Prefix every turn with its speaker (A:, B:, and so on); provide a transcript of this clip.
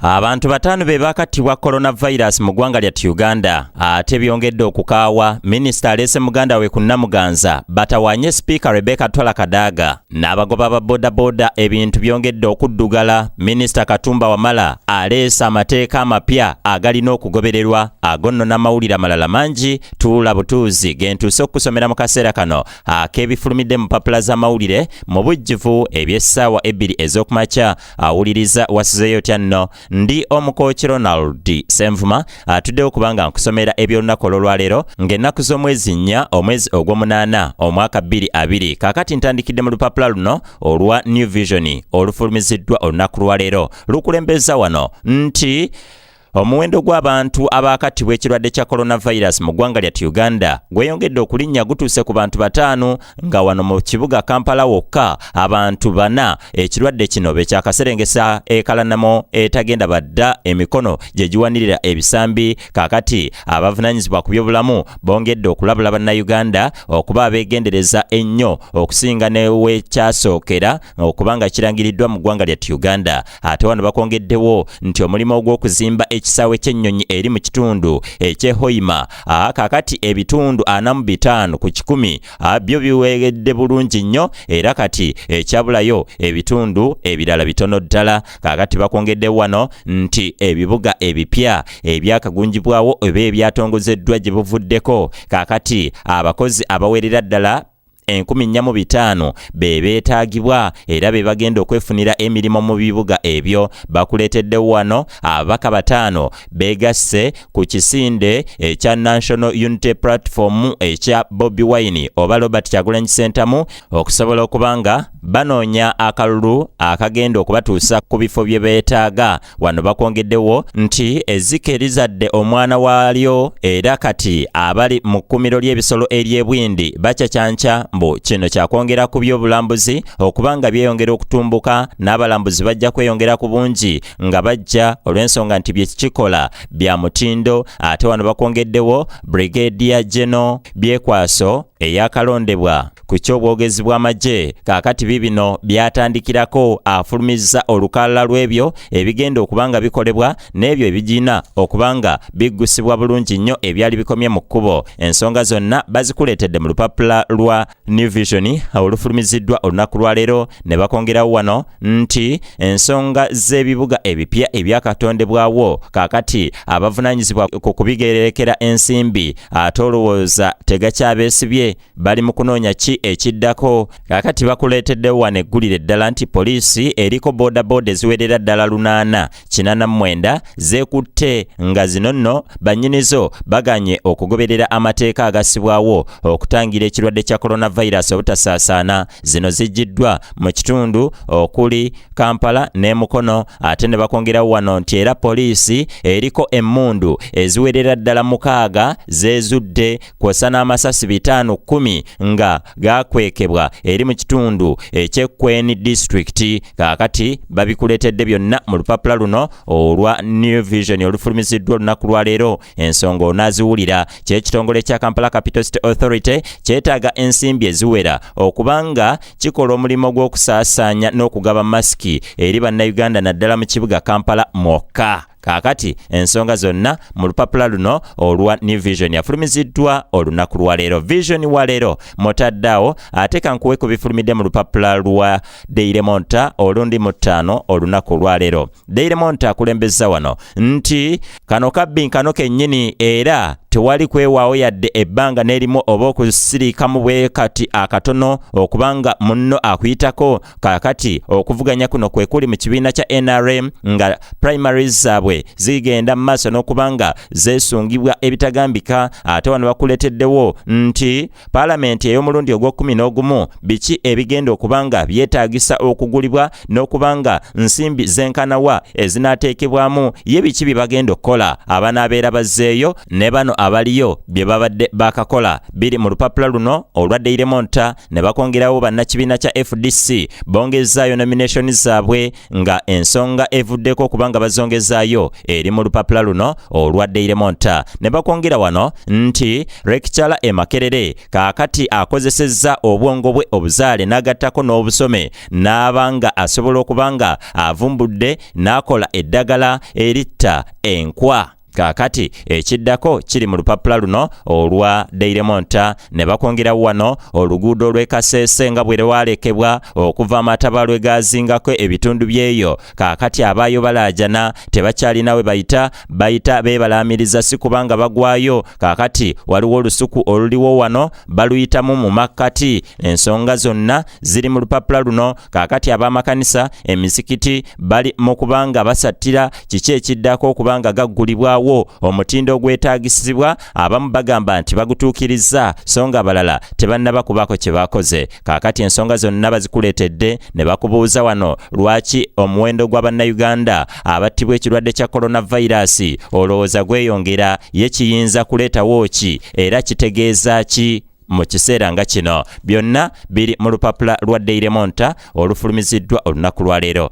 A: Abantu batano be bakatibwa coronavirus mu ggwanga lya Uganda. Ate byongedde okukaawa minisita aleese muganda we ku Namuganza batawaanye sipiika Rebecca Kadaaga n'abagoba ba bodaboda ebintu byongedde okuddugala. Minisita Katumba Wamala aleese amateeka amapya agalina okugobererwa agonnona mawulire amalala mangi. Tuula butuuzi gentuuse okusomera mu kaseera kano ak'ebifulumidde mu mpapula z'amawulire mu bujjuvu eby'essaawa 2 ez'okumakya. Awuliriza wasizeeyo tya nno ndi omukochi Ronald Senvuma atuddewo kubanga nkusomera ebyolunaku olwaleero ng'ennaku z'omwezi 4 omwezi ogw'omunaana omwaka 2020. Kaakati ntandikidde mu lupapula luno olwa New Vision olufulumiziddwa olunaku lwaleero lukulembeza wano nti omuwendo gw'abantu abakatibwa ekirwadde kya coronavirus mu ggwanga lya Uganda gweyongedde okulinnya gutuuse ku bantu 5 nga wano mu kibuga Kampala wokka abantu 4 ekirwadde kino bekyakaserengesa ekalanamo etagenda badda emikono gye giwanirira ebisambi. Kaakati abavunanyizibwa ku byobulamu bongedde okulabula bannayuganda okuba abeegendereza ennyo okusinga newekyasookera okubanga kirangiriddwa mu ggwanga lya Uganda. Ate wano bakongeddewo nti omulimu ogw'okuzimba ekisaawe ky'ennyonyi eri mu kitundu eky'Hoima kaakati ebitundu 45 ku 100 byo biweegedde bulungi nnyo era kati ekyabulayo ebitundu ebirala bitono ddala. Kaakati bakongeddewo wano nti ebibuga ebipya ebyakagunjibwawo oba ebyatongozeddwa gye buvuddeko kaakati abakozi abawerera ddala 1,400 be beetaagibwa era be bagenda okwefunira emirimu mu bibuga ebyo. Bakuleeteddewo wano ababaka 5 beegasse ku kisinde ekya National Unity Platform ekya Bobi Wine oba Robert Kyagulanyi Ssentamu okusobola okubanga banoonya akalulu akagenda okubatuusa ku bifo bye beetaaga. Wano bakongeddewo nti ezzike erizadde omwana waalyo era kati abali mu kkumiro ly'ebisolo ery'ebwindi bakyakyanca mbu kino kyakwongera ku byobulambuzi okubanga byeyongera okutumbuka n'abalambuzi bajja kweyongera ku bungi nga bajja olw'ensonga nti bye kikola bya mutindo. Ate wano bakongeddewo Brigadier General Byekwaso eyakalondebwa ku ky'obwogezi bw'amagye. Kaakati bibino byatandikirako afulumizza olukalala lw'ebyo ebigenda okubanga bikolebwa n'ebyo ebigina okubanga biggusibwa bulungi nnyo ebyali bikomye mu kkubo. Ensonga zonna bazikuleetedde mu lupapula lwa New Vision olufulumiziddwa olunaku lwaleero ne bakongerawo wano nti ensonga z'ebibuga ebipya ebyakatondebwawo kaakati abavunanyizibwa ku kubigererekera ensimbi ate olowooza tegakyabeesibye bali mu kunoonya ki ekiddako. Kaakati bakuleeteddewo wano eggulire ddala nti poliisi eriko bodaboda eziwerera ddala 889 zeekutte nga zino nno bannyinizo baganye okugoberera amateeka agassibwawo okutangira ekirwadde kya coronavirus obutasaasaana. Zino zijjiddwa mu kitundu okuli Kampala ne Mukono. Ate ne bakongerawo wano nti era poliisi eriko emmundu eziwerera ddala 6 zeezudde kwosa n'amasasi 510 nga gakwekebwa eri mu kitundu eky'Ekweni District. Kaakati babikuleetedde byonna mu lupapula luno olwa New Vision olufulumiziddwa olunaku lwaleero. Ensonga onaaziwulira ky'ekitongole kya Kampala Capital City Authority kyetaaga ensimbi eziwera okubanga kikola omulimu gw'okusaasaanya n'okugaba masiki eri bannayuganda naddala mu kibuga Kampala mwokka. Kaakati ensonga zonna mu lupapula luno olwa New Vision yafulumiziddwa olunaku lwaleero. Vision waleero motaddawo ate kankuwe ku bifulumidde mu lupapula lwa Daily Monitor olundi mu 5 olunaku lwaleero. Daily Monitor akulembeza wano nti kano kabbinkano kennyini era tewali kwewaawo yadde ebbanga n'erimu oba okusiriikamu bwe kati akatono okubanga munno akuyitako. Kaakati okuvuganya kuno kwe kuli mu kibiina kya NRM nga primaries zaabwe zigenda mu maaso n'okubanga zeesungibwa ebitagambika. Ate wano bakuleeteddewo nti paalamenti ey'omulundi ogw'okumin'ogumu biki ebigenda okubanga byetaagisa okugulibwa n'okubanga nsimbi zenkanawa ezinaateekebwamu ye biki bye bagenda okukola abanaabeera bazzeeyo ne bano abaliyo bye babadde bakakola biri mu lupapula luno olwa Daily Monitor ne bakongerawo bannakibiina kya FDC bongezaayo nomination zaabwe nga ensonga evuddeko kubanga bazongezaayo eri mu lupapula luno olwa Daily Monitor ne bakongera wano nti Rekichala Makerere kaakati akozesezza obwongo bwe obuzaale n'agattako n'obusome n'abanga asobola okubanga avumbudde n'akola eddagala eritta enkwa. Kaakati ekiddako kiri mu lupapula luno olwa Daily Monitor ne bakongerawo wano oluguudo lw'e Kasese nga bwe lwalekebwa okuva amataba lwe gazingako ebitundu byeyo. Kaakati abaayo balaajana tebakyalina we bayita beebalaamiriza si kubanga bagwayo. Kaakati waliwo olusuku oluliwo wano baluyitamu mu makkati. Ensonga zonna ziri mu lupapula luno. Kaakati ab'amakanisa emizikiti bali mu kubanga basattira kiki ekiddako okubanga gaggulibwawo omutindo gwetaagisibwa. Abamu bagamba nti bagutuukiriza so nga abalala tebannaba kubaako kye bakoze. Kaakati ensonga zonna bazikuleetedde ne bakubuuza wano lwaki omuwendo gw'Abannayuganda abattibwa ekirwadde kya coronavirus olowooza gweyongera, ye kiyinza kuleetawo ki era kitegeeza ki mu kiseera nga kino? Byonna biri mu lupapula lwa Daily Monitor olufulumiziddwa olunaku lwa leero.